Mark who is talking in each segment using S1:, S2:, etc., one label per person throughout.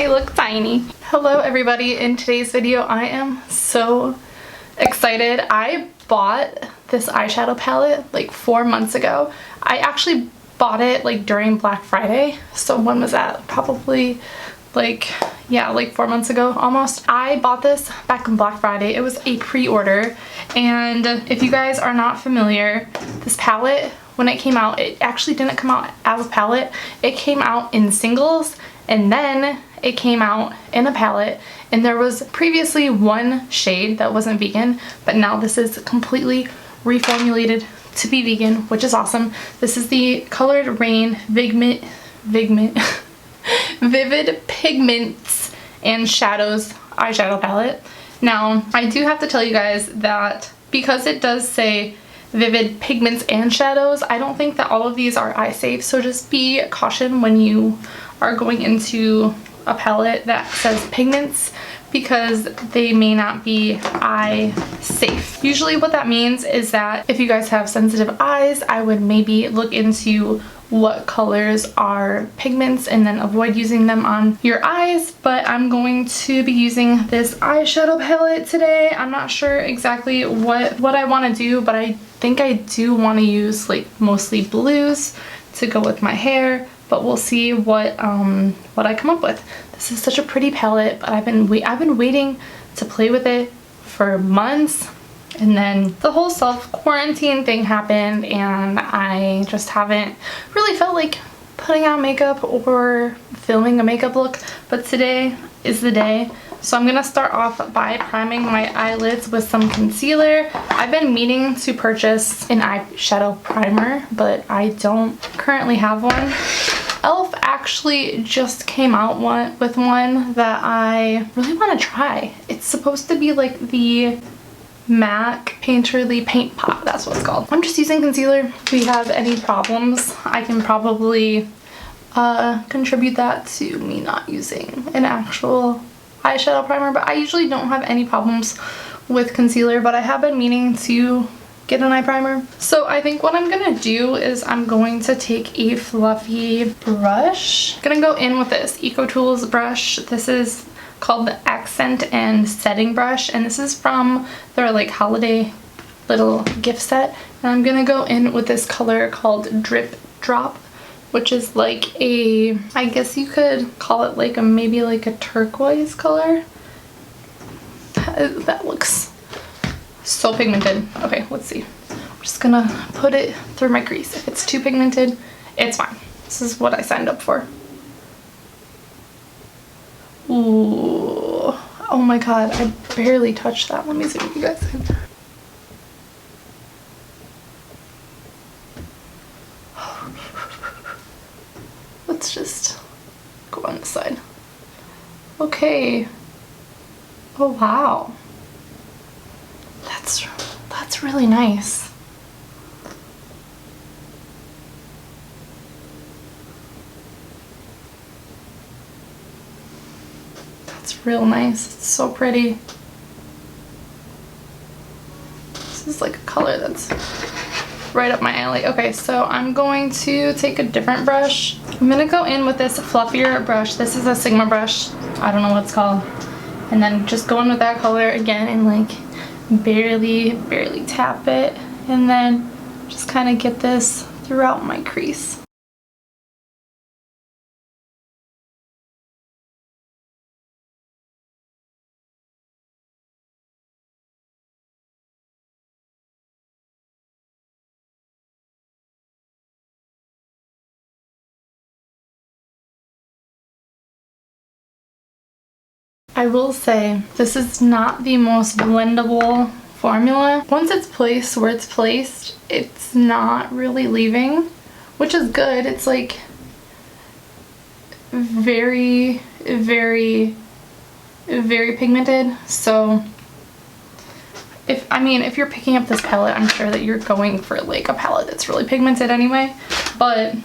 S1: I look tiny. Hello everybody. In today's video I am so excited. I bought this eyeshadow palette like 4 months ago. I actually bought it like during Black Friday. So when was that? Probably like 4 months ago almost. I bought this back on Black Friday. It was a pre-order, and if you guys are not familiar, this palette, when it came out, it actually didn't come out as a palette. It came out in singles, and then it came out in a palette, and there was previously one shade that wasn't vegan, but now this is completely reformulated to be vegan, which is awesome. This is the Colored Raine Vivid Pigments and Shadows eyeshadow palette. Now, I do have to tell you guys that because it does say Vivid Pigments and Shadows, I don't think that all of these are eye safe, so just be caution when you are going into a palette that says pigments, because they may not be eye safe. Usually what that means is that if you guys have sensitive eyes, I would maybe look into what colors are pigments and then avoid using them on your eyes. But I'm going to be using this eyeshadow palette today. I'm not sure exactly what I want to do, but I think I do want to use like mostly blues to go with my hair, but we'll see what I come up with. This is such a pretty palette, but I've been waiting to play with it for months, and then the whole self-quarantine thing happened, and I just haven't really felt like putting on makeup or filming a makeup look, but today is the day. So I'm gonna start off by priming my eyelids with some concealer. I've been meaning to purchase an eyeshadow primer, but I don't currently have one. e.l.f. actually just came out with one that I really want to try. It's supposed to be like the MAC Painterly Paint Pot, that's what it's called. I'm just using concealer. If we have any problems, I can probably contribute that to me not using an actual eyeshadow primer, but I usually don't have any problems with concealer, but I have been meaning to get an eye primer. So I think what I'm gonna do is I'm going to take a fluffy brush. I'm gonna go in with this EcoTools brush. This is called the Accent and Setting Brush, and this is from their like holiday little gift set. And I'm gonna go in with this color called Drip Drop, which is like a, I guess you could call it like maybe like a turquoise color. That looks so pigmented. Okay, let's see. I'm just gonna put it through my crease. If it's too pigmented, it's fine. This is what I signed up for. Ooh, oh my god, I barely touched that. Let me see what you guys can. Let's just go on this side. Okay. Oh wow. That's really nice. That's real nice. It's so pretty. This is like a color that's right up my alley. Okay, so I'm going to take a different brush. I'm gonna go in with this fluffier brush. This is a Sigma brush. I don't know what it's called. And then just go in with that color again and like barely tap it, and then just kind of get this throughout my crease. I will say this is not the most blendable formula. Once it's placed where it's placed, it's not really leaving, which is good. It's like very pigmented. So if you're picking up this palette, I'm sure that you're going for like a palette that's really pigmented anyway, but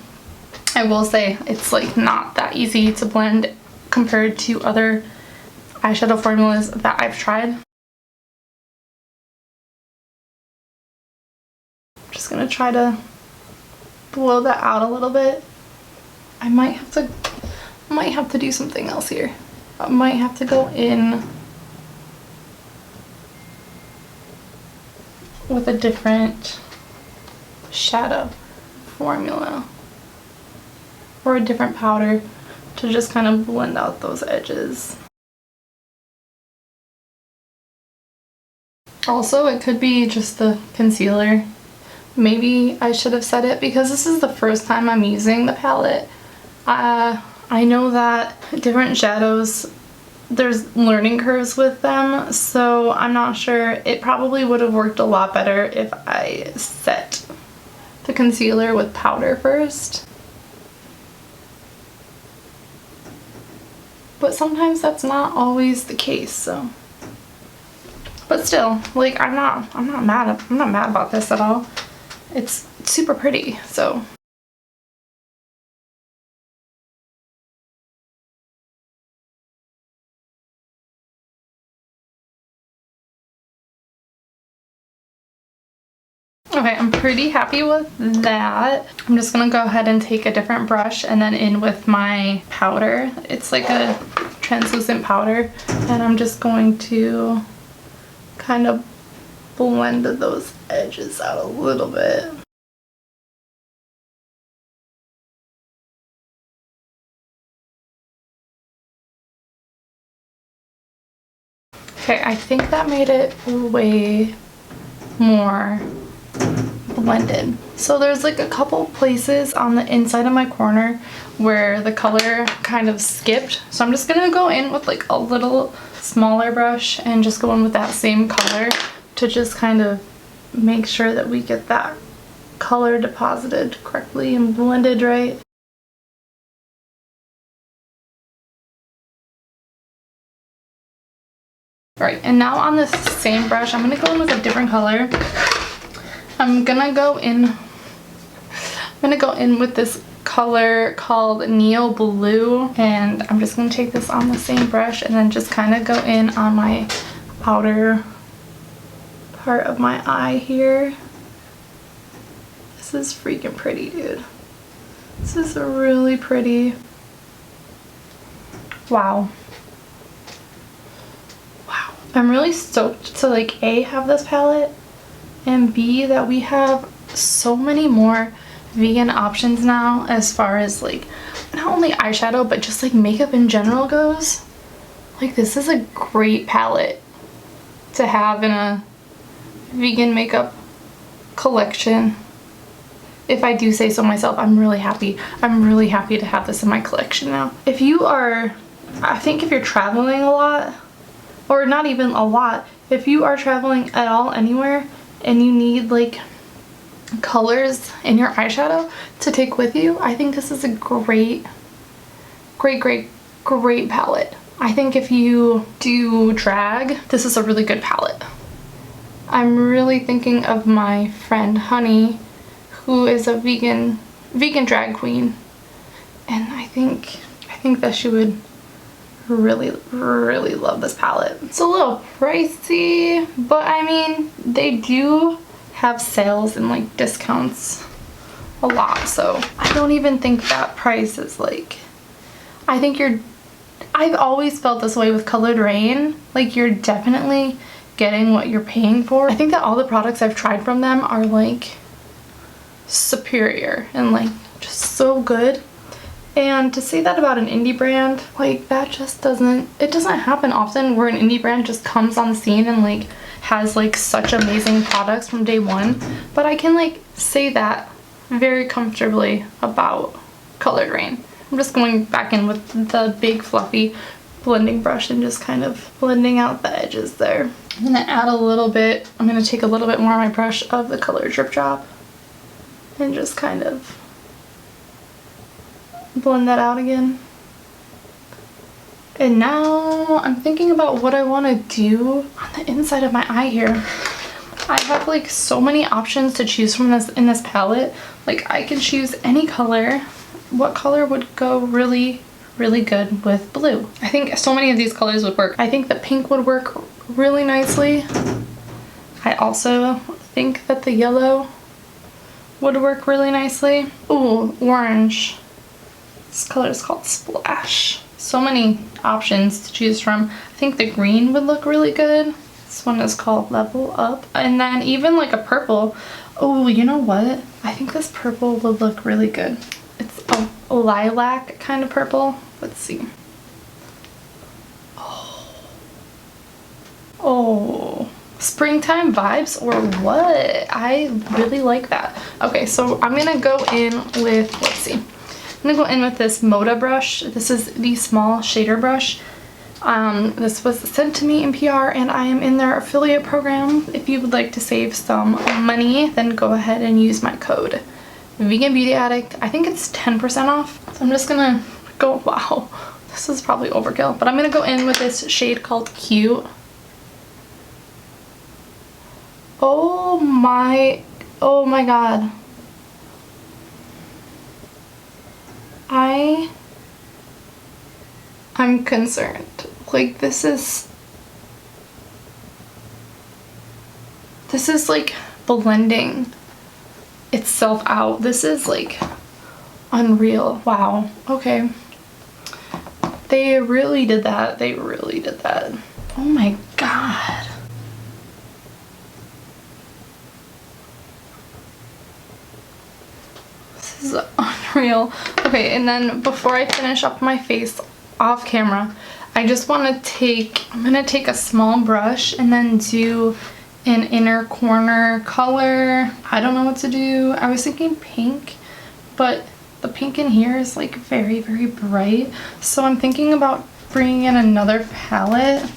S1: I will say it's like not that easy to blend compared to other eyeshadow formulas that I've tried. I'm just gonna try to blow that out a little bit. I might have to I might have to do something else here. I might have to go in with a different shadow formula or a different powder to just kind of blend out those edges. Also, it could be just the concealer. Maybe I should have said it because this is the first time I'm using the palette. I know that different shadows, there's learning curves with them, so I'm not sure. It probably would have worked a lot better if I set the concealer with powder first. But sometimes that's not always the case, so. But still, like, I'm not mad about this at all. It's super pretty, so. Okay, I'm pretty happy with that. I'm just gonna go ahead and take a different brush and then in with my powder. It's like a translucent powder, and I'm just going to kind of blend those edges out a little bit. Okay, I think that made it way more blended. So there's like a couple places on the inside of my corner where the color kind of skipped. So I'm just gonna go in with like a little smaller brush and just go in with that same color to just kind of make sure that we get that color deposited correctly and blended right. Alright, and now on this same brush, I'm gonna go in with a different color. I'm gonna go in with this color called Neo Blue, and I'm just gonna take this on the same brush and then just kind of go in on my outer part of my eye here. This is freaking pretty, dude. This is really pretty. Wow. Wow. I'm really stoked to like A, have this palette, and B, that we have so many more vegan options now as far as like not only eyeshadow but just like makeup in general goes. Like, this is a great palette to have in a vegan makeup collection. If I do say so myself, I'm really happy. I'm really happy to have this in my collection now. If you are, I think if you're traveling a lot, or not even a lot, if you are traveling at all anywhere and you need like colors in your eyeshadow to take with you, I think this is a great palette. I think if you do drag, this is a really good palette. I'm really thinking of my friend Honey, who is a vegan drag queen, and I think that she would really love this palette. It's a little pricey, but I mean, they do have sales and like discounts a lot, so I don't even think that price is like, I've always felt this way with Colored Raine. Like, you're definitely getting what you're paying for. I think that all the products I've tried from them are like superior and like just so good. And to say that about an indie brand, like, that just doesn't happen often where an indie brand just comes on the scene and like has like such amazing products from day one. But I can like say that very comfortably about Colored Raine. I'm just going back in with the big fluffy blending brush and just kind of blending out the edges there. I'm gonna add a little bit, I'm gonna take a little bit more on my brush of the color Drip Drop and just kind of blend that out again. And now I'm thinking about what I want to do on the inside of my eye here. I have like so many options to choose from in this palette. Like, I can choose any color. What color would go really good with blue? I think so many of these colors would work. I think the pink would work really nicely. I also think that the yellow would work really nicely. Ooh, orange. This color is called Splash. So many options to choose from. I think the green would look really good. This one is called Level Up. And then even like a purple. Oh, you know what? I think this purple would look really good. It's a lilac kind of purple. Let's see. Oh, springtime vibes or what? I really like that. Okay, so I'm gonna go in with, let's see. I'm gonna go in with this Moda brush. This is the small shader brush. This was sent to me in PR and I am in their affiliate program. If you would like to save some money, then go ahead and use my code Vegan Beauty Addict. I think it's 10% off. So I'm just gonna go, wow, this is probably overkill, but I'm gonna go in with this shade called Cute. Oh my god. I'm concerned. Like this is like blending itself out. This is like unreal. Wow. Okay. They really did that. They really did that. Oh my god. This is unreal. Okay, and then before I finish up my face off camera, I just want to I'm gonna take a small brush and then do an inner corner color. I don't know what to do. I was thinking pink, but the pink in here is like very, very bright. So I'm thinking about bringing in another palette.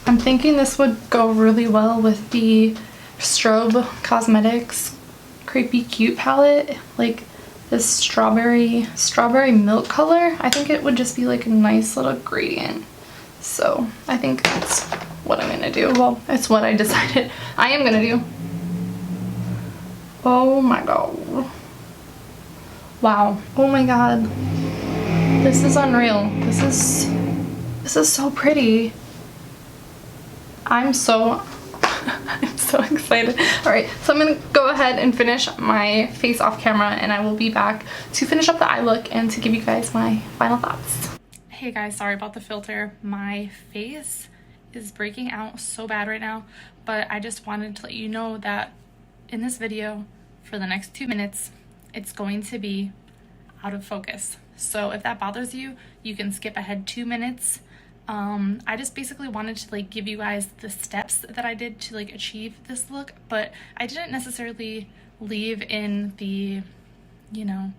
S1: I'm thinking this would go really well with the Strobe Cosmetics Crepey Cute palette. Like this strawberry milk color. I think it would just be like a nice little gradient. So I think that's what I'm gonna do. Well, it's what I decided I am gonna do. Oh my god. Wow. Oh my god. This is unreal. This is so pretty. I'm so excited. Alright, so I'm gonna go ahead and finish my face off camera and I will be back to finish up the eye look and to give you guys my final thoughts. Hey guys, sorry about the filter. My face is breaking out so bad right now, but I just wanted to let you know that in this video, for the next 2 minutes, it's going to be out of focus. So if that bothers you, you can skip ahead 2 minutes. I just basically wanted to like give you guys the steps that I did to like achieve this look, but I didn't necessarily leave in the, you know,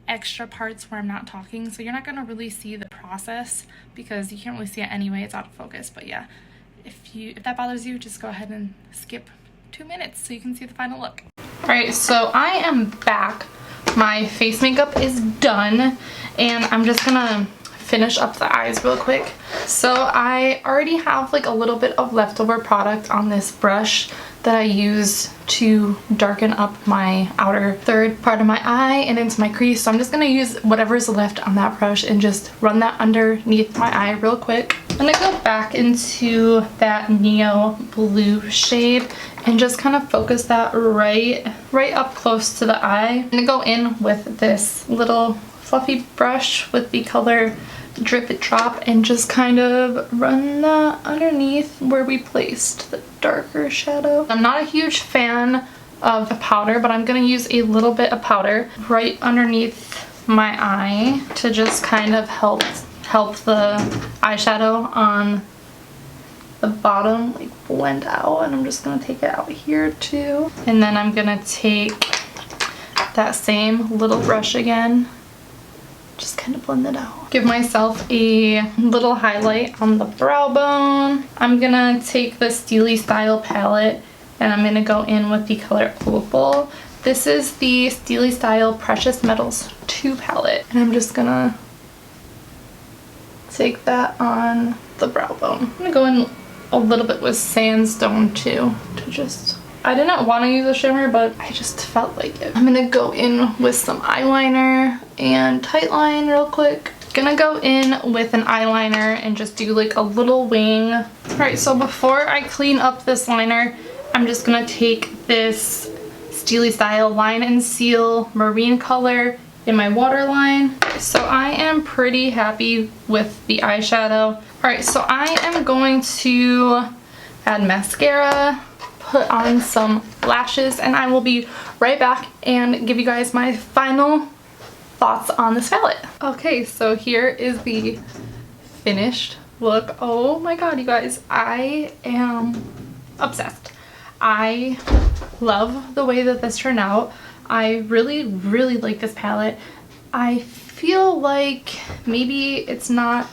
S1: extra parts where I'm not talking, so you're not gonna really see the process because you can't really see it anyway. It's out of focus. But yeah, if that bothers you, just go ahead and skip 2 minutes so you can see the final look. All right, so I am back. My face makeup is done and I'm just gonna finish up the eyes real quick. So I already have like a little bit of leftover product on this brush that I use to darken up my outer third part of my eye and into my crease. So I'm just gonna use whatever's left on that brush and just run that underneath my eye real quick. I'm gonna go back into that Neo Blue shade and just kind of focus that right up close to the eye. I'm gonna go in with this little fluffy brush with the color Drip It Drop and just kind of run that underneath where we placed the darker shadow. I'm not a huge fan of the powder, but I'm gonna use a little bit of powder right underneath my eye to just kind of help the eyeshadow on the bottom like blend out. And I'm just gonna take it out here too. And then I'm gonna take that same little brush again, just kind of blend it out. Give myself a little highlight on the brow bone. I'm gonna take the Steely Style palette and I'm gonna go in with the color Opal. This is the Steely Style Precious Metals 2 palette. And I'm just gonna take that on the brow bone. I'm gonna go in a little bit with Sandstone too, to just, I didn't want to use a shimmer, but I just felt like it. I'm gonna go in with some eyeliner and Tightline real quick. Gonna go in with an eyeliner and just do like a little wing. Alright, so before I clean up this liner, I'm just gonna take this Steely Style Line and Seal Marine color in my waterline. So I am pretty happy with the eyeshadow. Alright, so I am going to add mascara, put on some lashes, and I will be right back and give you guys my final thoughts on this palette. Okay, so here is the finished look. Oh my god, you guys, I am obsessed. I love the way that this turned out. I really like this palette. I feel like maybe it's not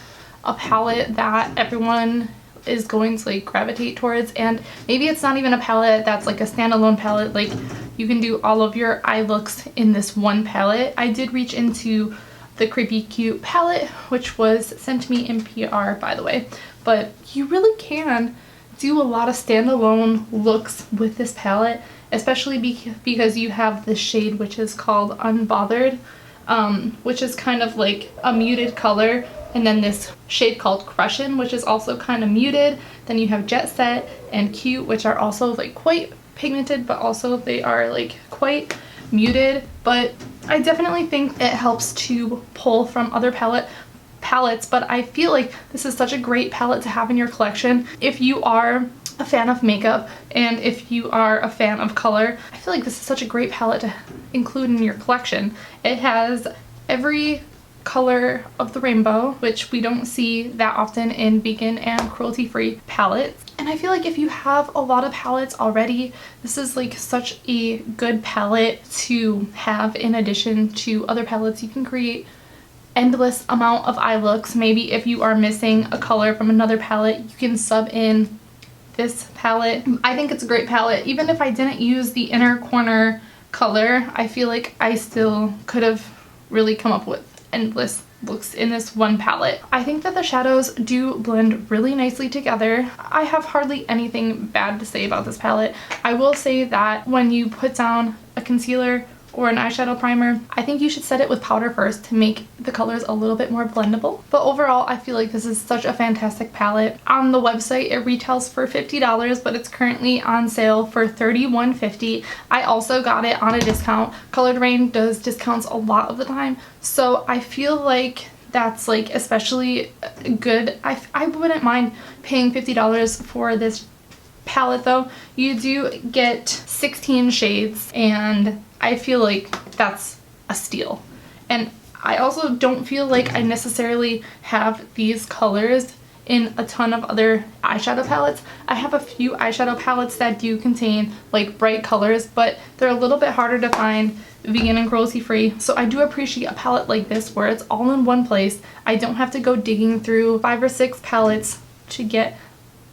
S1: a palette that everyone is going to like gravitate towards, and maybe it's not even a palette that's like a standalone palette, like you can do all of your eye looks in this one palette. I did reach into the Creepy Cute palette, which was sent to me in PR, by the way, but you really can do a lot of standalone looks with this palette, especially because you have this shade which is called Unbothered, which is kind of like a muted color, and then this shade called Crushin', which is also kind of muted. Then you have Jet Set and Cute, which are also like quite pigmented, but also they are like quite muted. But I definitely think it helps to pull from other palettes, but I feel like this is such a great palette to have in your collection if you are a fan of makeup and if you are a fan of color. I feel like this is such a great palette to include in your collection. It has every color of the rainbow, which we don't see that often in vegan and cruelty-free palettes. And I feel like if you have a lot of palettes already, this is like such a good palette to have in addition to other palettes. You can create endless amount of eye looks. Maybe if you are missing a color from another palette, you can sub in this palette. I think it's a great palette. Even if I didn't use the inner corner color, I feel like I still could have really come up with endless looks in this one palette. I think that the shadows do blend really nicely together. I have hardly anything bad to say about this palette. I will say that when you put down a concealer or an eyeshadow primer, I think you should set it with powder first to make the colors a little bit more blendable. But overall, I feel like this is such a fantastic palette. On the website, it retails for $50, but it's currently on sale for $31.50. I also got it on a discount. Colored Raine does discounts a lot of the time, so I feel like that's like especially good. I wouldn't mind paying $50 for this palette though. You do get 16 shades, and I feel like that's a steal. And I also don't feel like I necessarily have these colors in a ton of other eyeshadow palettes. I have a few eyeshadow palettes that do contain like bright colors, but they're a little bit harder to find vegan and cruelty free. So I do appreciate a palette like this where it's all in one place. I don't have to go digging through 5 or 6 palettes to get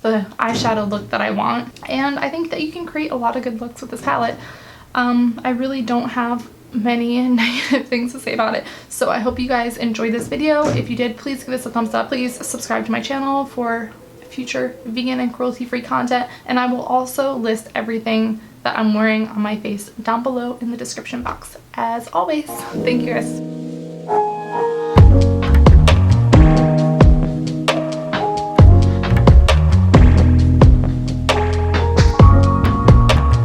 S1: the eyeshadow look that I want. And I think that you can create a lot of good looks with this palette. I really don't have many negative things to say about it. So I hope you guys enjoyed this video. If you did, please give us a thumbs up. Please subscribe to my channel for future vegan and cruelty-free content. And I will also list everything that I'm wearing on my face down below in the description box. As always, thank you guys.